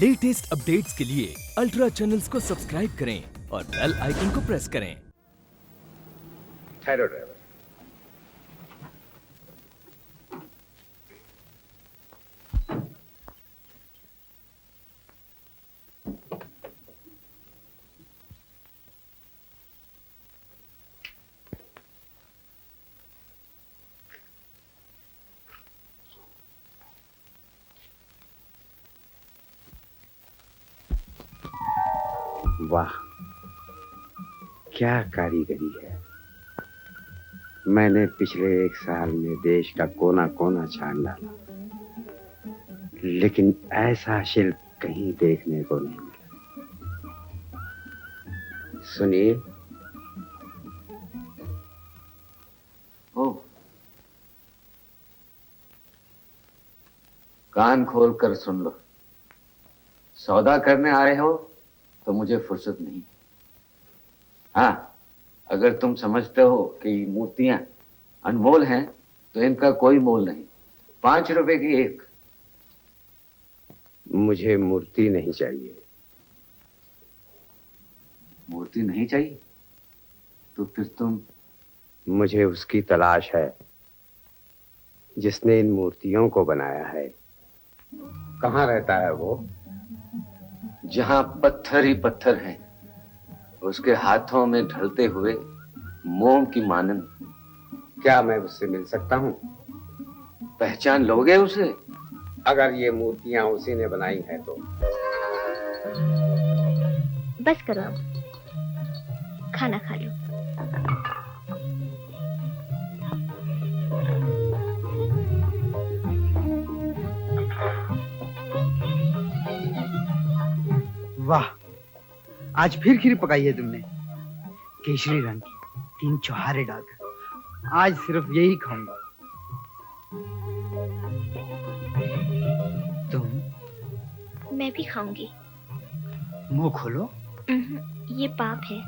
Latest updates के लिए ultra channels को सब्सक्राइब करें और बेल आइकन को प्रेस करें। ठहरो ड्राइवर। वाह, क्या कारीगरी है। मैंने पिछले 1 साल में देश का कोना कोना छान डाला, लेकिन ऐसा शिल्प कहीं देखने को नहीं मिला। सुनिए। ओ, कान खोल कर सुन लो। सौदा करने आए हो तो मुझे फुर्सत नहीं। हाँ, अगर तुम समझते हो कि मूर्तियां अनमोल हैं तो इनका कोई मोल नहीं। 5 रुपए की एक। मुझे मूर्ति नहीं चाहिए। मूर्ति नहीं चाहिए तो फिर तुम? मुझे उसकी तलाश है जिसने इन मूर्तियों को बनाया है। कहाँ रहता है वो? जहां पत्थर ही पत्थर हैं, उसके हाथों में ढलते हुए मोम की मानंद। क्या मैं उससे मिल सकता हूँ? पहचान लोगे उसे? अगर ये मूर्तियां उसी ने बनाई हैं तो। बस करो, अब खाना खा लो। वाह, आज फिर खीर पकाई है तुमने, केसरी रंग की, 3 चौहारे डालकर। आज सिर्फ यही खाऊंगा। तुम? मैं भी खाऊंगी। मुंह खोलो। ये पाप है।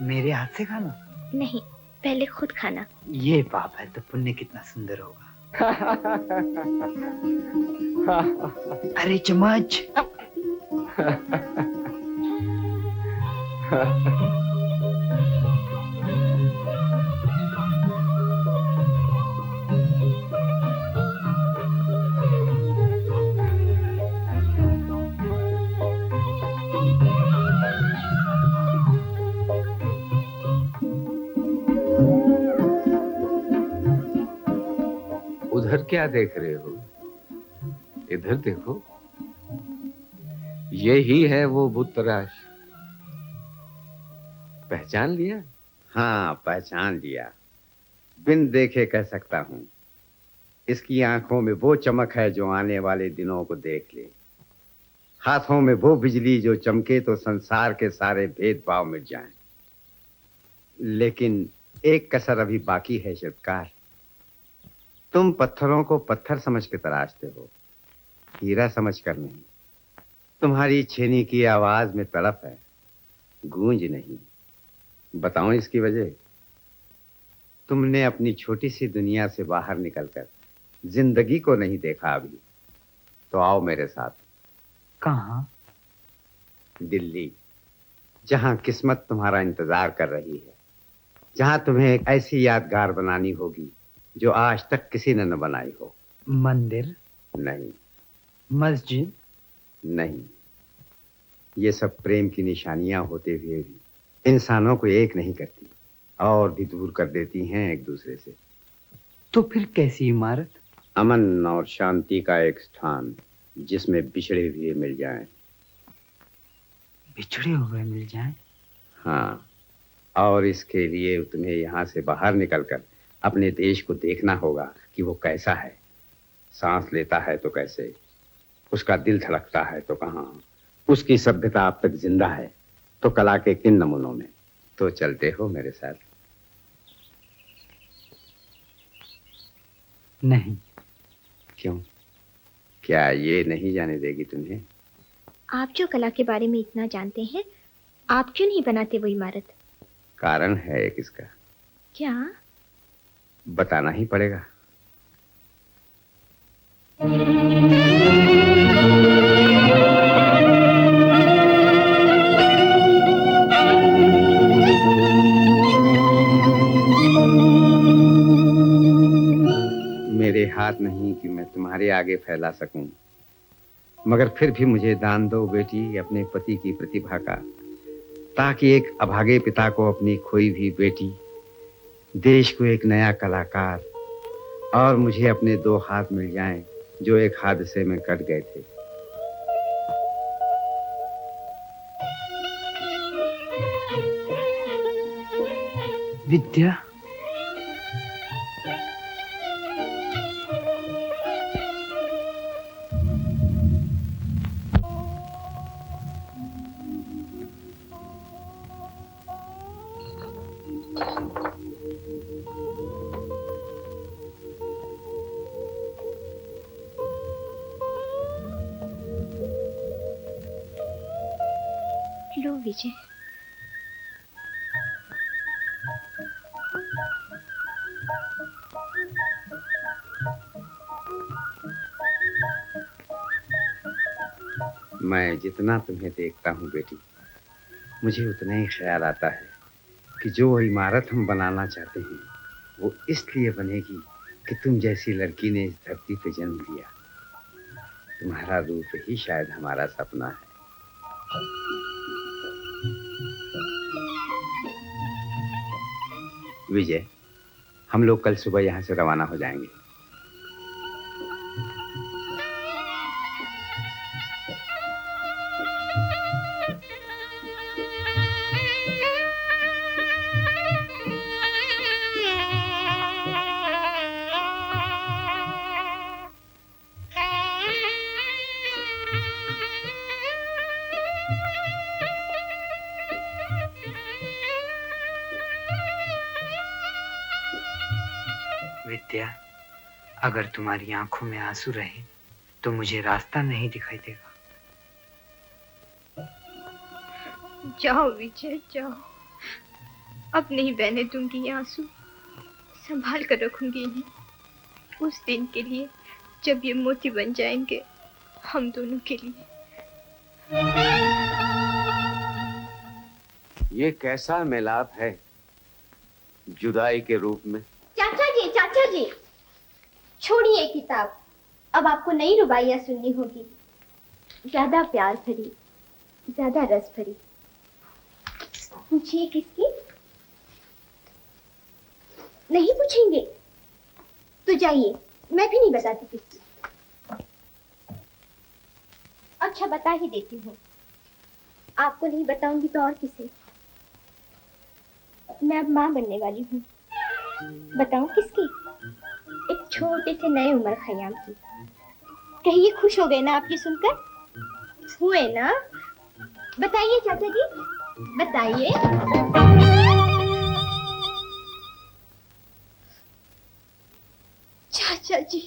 मेरे हाथ से खाना? नहीं, पहले खुद खाना। ये पाप है तो पुण्य कितना सुंदर होगा। अरे चम्मच। उधर क्या देख रहे हो? इधर देखो। ये ही है वो बुत तराश। पहचान लिया? हाँ, पहचान लिया। बिन देखे कह सकता हूँ। इसकी आंखों में वो चमक है जो आने वाले दिनों को देख ले। हाथों में वो बिजली जो चमके तो संसार के सारे भेदभाव मिट जाएं। लेकिन एक कसर अभी बाकी है शिल्पकार। तुम पत्थरों को पत्थर समझ के तराशते हो, हीरा समझ कर नहीं। तुम्हारी छेनी की आवाज में तड़प है, गूंज नहीं। बताऊं इसकी वजह? तुमने अपनी छोटी सी दुनिया से बाहर निकलकर जिंदगी को नहीं देखा अभी। तो आओ मेरे साथ। कहाँ? दिल्ली, जहां किस्मत तुम्हारा इंतजार कर रही है, जहां तुम्हें एक ऐसी यादगार बनानी होगी जो आज तक किसी ने न बनाई हो। मंदिर? नहीं। मस्जिद? नहीं। ये सब प्रेम की निशानियां होते हुए भी इंसानों को एक नहीं करती और भी दूर कर देती हैं एक दूसरे से। तो फिर कैसी इमारत? अमन और शांति का एक स्थान जिसमें बिछड़े हुए मिल जाएं। बिछड़े हुए मिल जाएं? हाँ, और इसके लिए तुम्हें यहाँ से बाहर निकलकर अपने देश को देखना होगा कि वो कैसा है। सांस लेता है तो कैसे, उसका दिल धड़कता है तो कहाँ, उसकी सभ्यता अब तक जिंदा है तो कला के किन नमूनों में। तो चलते हो मेरे साथ? नहीं। क्यों? क्या ये नहीं जाने देगी तुम्हें? आप जो कला के बारे में इतना जानते हैं, आप क्यों नहीं बनाते वो इमारत? कारण है एक इसका। क्या? बताना ही पड़ेगा। तुम्हारे आगे फैला सकूं, मगर फिर भी मुझे दान दो बेटी अपने पति की प्रतिभा का, ताकि एक अभागे पिता को अपनी खोई हुई बेटी, देश को एक नया कलाकार और मुझे अपने 2 हाथ मिल जाएं जो एक हादसे में कट गए थे। विद्या, लो विजय। मैं जितना तुम्हें देखता हूँ बेटी, मुझे उतना ही ख्याल आता है कि जो इमारत हम बनाना चाहते हैं वो इसलिए बनेगी कि तुम जैसी लड़की ने इस धरती पे जन्म लिया। तुम्हारा रूप ही शायद हमारा सपना है। विजय, हम लोग कल सुबह यहाँ से रवाना हो जाएंगे। विद्या, अगर तुम्हारी आंखों में आंसू रहे तो मुझे रास्ता नहीं दिखाई देगा। जाओ विजय जाओ, अब नहीं बहने दूंगी ये आंसू, संभाल कर रखूंगी इन्हें उस दिन के लिए जब ये मोती बन जाएंगे हम दोनों के लिए। ये कैसा मिलाप है जुदाई के रूप में। चाचा जी छोड़िए किताब, अब आपको नई रुबाइयां सुननी होगी, ज्यादा प्यार भरी, ज्यादा रस भरी। पूछिए किसकी? नहीं पूछेंगे तो जाइए, मैं भी नहीं बताती किसकी। अच्छा बता ही देती हूँ, आपको नहीं बताऊंगी तो और किसे। मैं अब माँ बनने वाली हूँ। बताऊं किसकी? एक छोटे से नए उमर खयाम की। कहिए खुश हो गए ना आप ये सुनकर? हुए ना? बताइए चाचा जी, बताइए। चाचा जी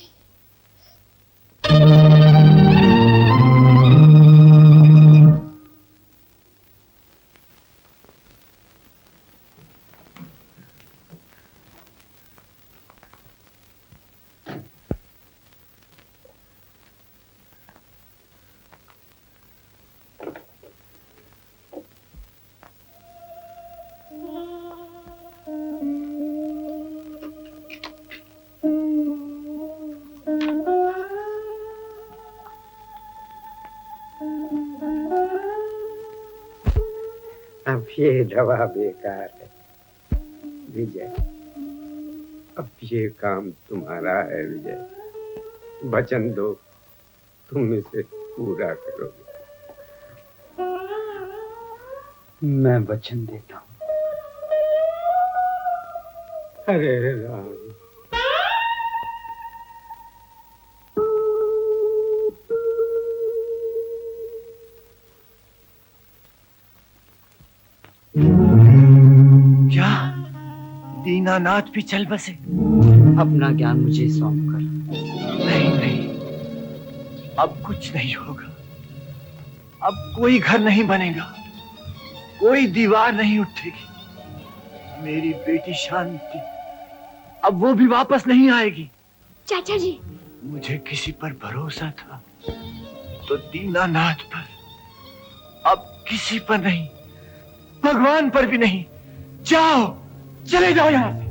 अब ये दवा बेकार है विजय, अब ये काम तुम्हारा है विजय। वचन दो तुम इसे पूरा करोगे। मैं वचन देता हूँ। अरे राम, क्या दीनानाथ भी चल बसे? अपना ज्ञान मुझे सौंप कर। नहीं नहीं, अब कुछ नहीं होगा। अब कोई घर नहीं बनेगा, कोई दीवार नहीं उठेगी। मेरी बेटी शांति अब वो भी वापस नहीं आएगी। चाचा जी, मुझे किसी पर भरोसा था तो दीनानाथ पर, अब किसी पर नहीं, भगवान पर भी नहीं। जाओ, चले जाओ यहां से।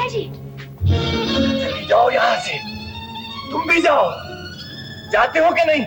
चाचा जी। चली जाओ यहाँ से, तुम भी जाओ। जाते हो कि नहीं?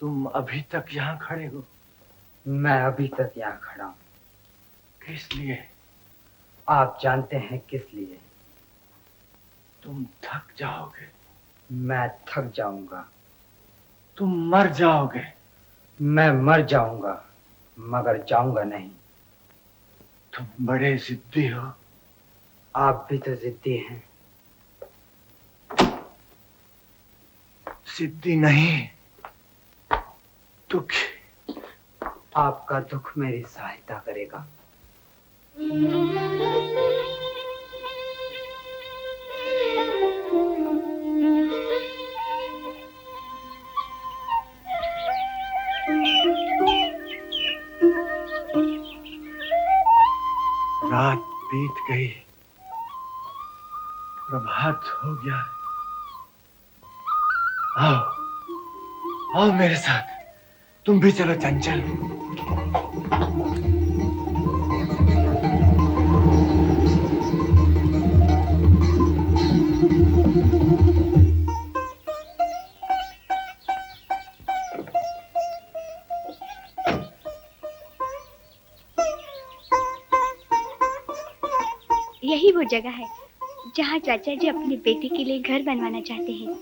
तुम अभी तक यहाँ खड़े हो? मैं अभी तक यहाँ खड़ा हूँ। किस लिए? आप जानते हैं किस लिए? तुम थक जाओगे। मैं थक जाऊंगा। तुम मर जाओगे। मैं मर जाऊंगा, मगर जाऊंगा नहीं। तुम बड़े जिद्दी हो। आप भी तो जिद्दी हैं। जिद्दी नहीं, दुखी। आपका दुख मेरी सहायता करेगा। रात बीत गई, प्रभात हो गया है। आओ, आओ मेरे साथ। तुम भी चलो चंचल। यही वो जगह है जहाँ चाचा जी अपने बेटे के लिए घर बनवाना चाहते हैं।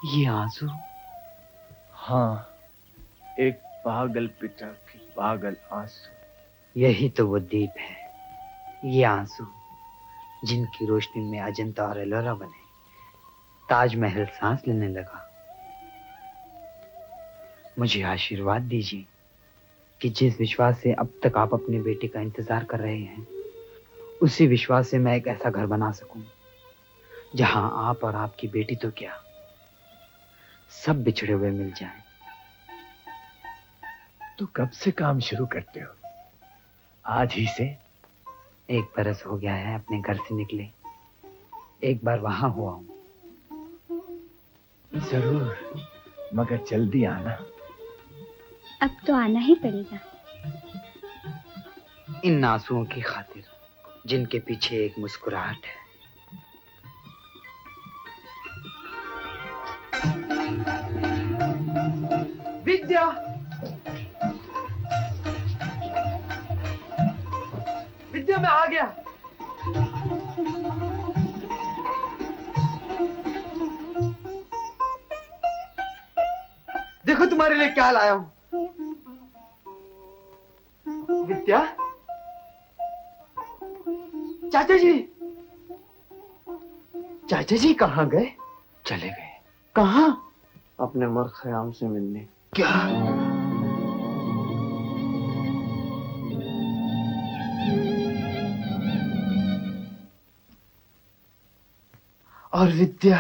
ये आंसू? हाँ, एक पागल पिता की पागल आंसू। यही तो वो दीप है। ये आंसू जिनकी रोशनी में अजंता और एलोरा बने, ताजमहल सांस लेने लगा। मुझे आशीर्वाद दीजिए कि जिस विश्वास से अब तक आप अपने बेटे का इंतजार कर रहे हैं, उसी विश्वास से मैं एक ऐसा घर बना सकूं जहां आप और आपकी बेटी तो क्या, सब बिछड़े हुए मिल जाएं। तो कब से काम शुरू करते हो? आज ही से? 1 बरस हो गया है अपने घर से निकले। एक बार वहां हुआ हूं। जरूर, मगर जल्दी आना। अब तो आना ही पड़ेगा। इन आंसुओं की खातिर जिनके पीछे एक मुस्कुराहट है। विद्या, विद्या, मैं आ गया। देखो तुम्हारे लिए क्या लाया हूं। विद्या, चाचा जी, चाचा जी कहाँ गए? चले गए। कहाँ? अपने मर खयाम से मिलने। क्या? और विद्या?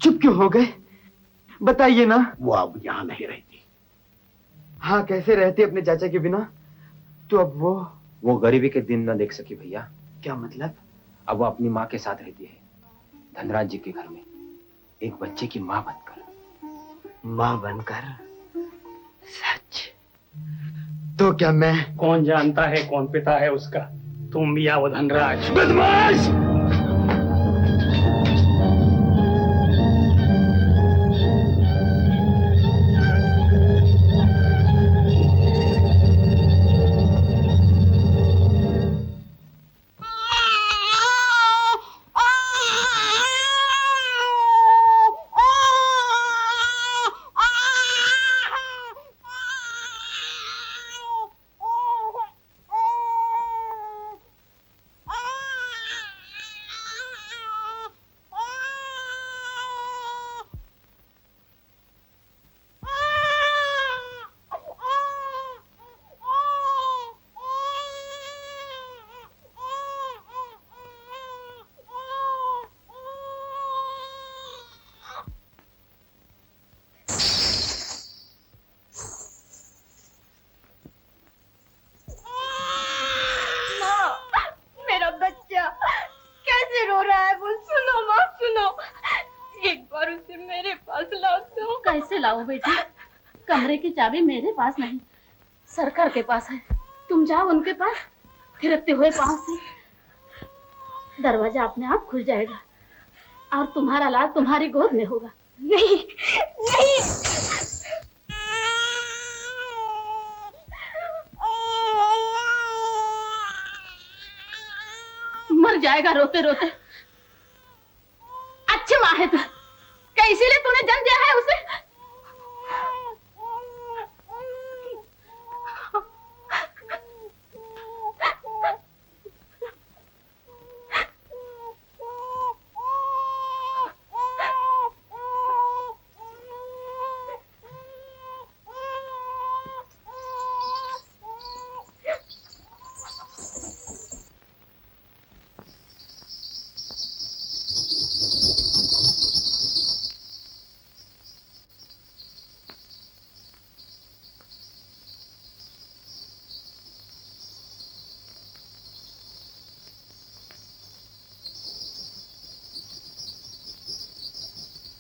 चुप क्यों हो गए? बताइए ना। वो अब यहाँ नहीं रहती। हाँ, कैसे रहती अपने चाचा के बिना? तो अब वो गरीबी के दिन न देख सकी भैया। क्या मतलब? अब वो अपनी माँ के साथ रहती है, धनराज जी के घर में, एक बच्चे की माँ बनकर। मां बनकर। सच तो क्या मैं? कौन जानता है कौन पिता है उसका, तुम या वो धनराज? बदमाश! मेरा बच्चा कैसे रो रहा है वो सुनो माँ सुनो, एक बार उसे मेरे पास लाओ तो। कैसे लाओ बेटी? कमरे की चाबी मेरे पास नहीं, सरकार के पास है। तुम जाओ उनके पास, थिरकते हुए पांव से दरवाजा अपने आप खुल जाएगा और तुम्हारा लाल तुम्हारी गोद में होगा। नहीं नहीं, मर जाएगा रोते रोते। अच्छी माँ है तू, क्या इसीलिए तूने जन्म दिया है उसे?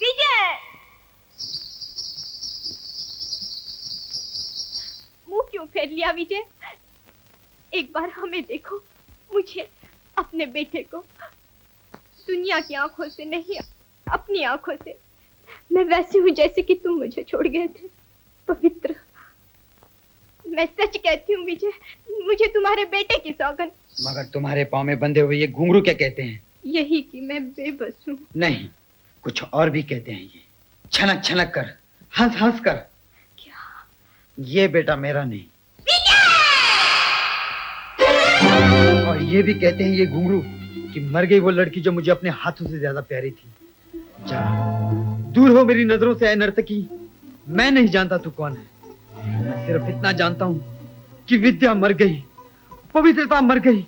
विजय मुंह क्यों फेर लिया विजय? एक बार हमें देखो, मुझे, अपने बेटे को। दुनिया की आंखों से नहीं, अपनी आंखों से मैं वैसी हूँ जैसे कि तुम मुझे छोड़ गए थे, पवित्र। मैं सच कहती हूँ विजय, मुझे तुम्हारे बेटे की सौगंध। मगर तुम्हारे पाँव में बंधे हुए ये घुंघरू क्या कहते हैं? यही कि मैं बेबस हूँ। नहीं, कुछ और भी कहते हैं ये। छनक छनक कर, हंस हंस कर। क्या? ये बेटा मेरा नहीं। और ये भी कहते हैं ये घुंघरू कि मर गई वो लड़की जो मुझे अपने हाथों से ज्यादा प्यारी थी। जा, दूर हो मेरी नजरों से ऐ नर्तकी। मैं नहीं जानता तू कौन है, मैं सिर्फ इतना जानता हूँ कि विद्या मर गई, पवित्रता मर गई।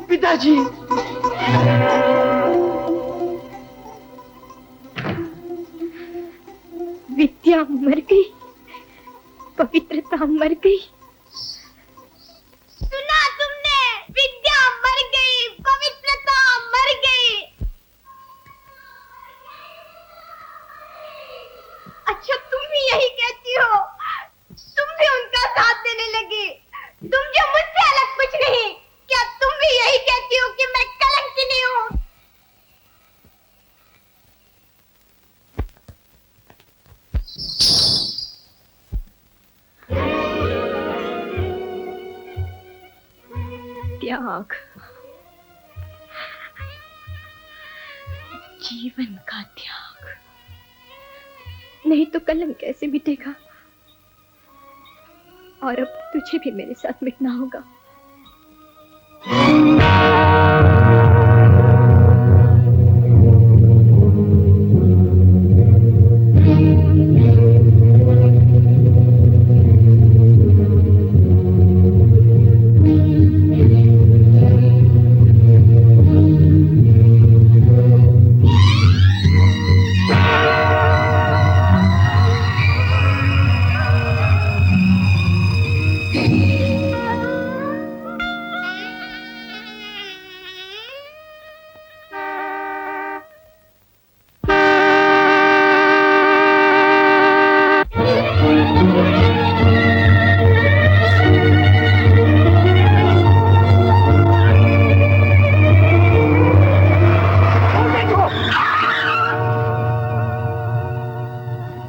पिताजी! विद्या मर गई, पवित्रता मर गई। सुना तुमने? विद्या मर गई, पवित्रता मर गई। अच्छा तुम भी यही कहती हो? तुम भी उनका साथ देने लगी? तुम जो मुझसे अलग कुछ नहीं, क्या तुम भी यही कहती हो कि मैं कलंकिनी हूँ? त्याग, जीवन का त्याग, नहीं तो कलंक कैसे मिटेगा? और अब तुझे भी मेरे साथ मिटना होगा।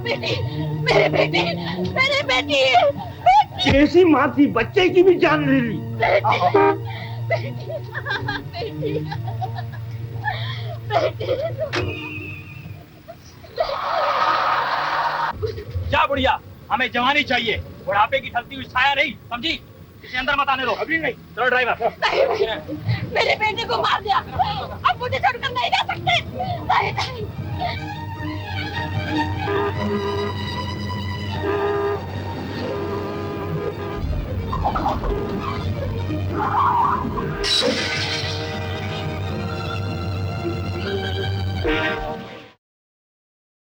बेटी, मेरी बेटी, मेरी बेटी, कैसी माँ थी, बच्चे की भी जान ले ली। जा बुढ़िया, हमें जवानी चाहिए, बुढ़ापे की ढलती हुई छाया नहीं, समझी? इसे अंदर मत आने दो। अभी नहीं। चलो ड्राइवर। मेरे बेटे को मार दिया, अब मुझे छोड़कर नहीं जा सकते। नहीं, नहीं।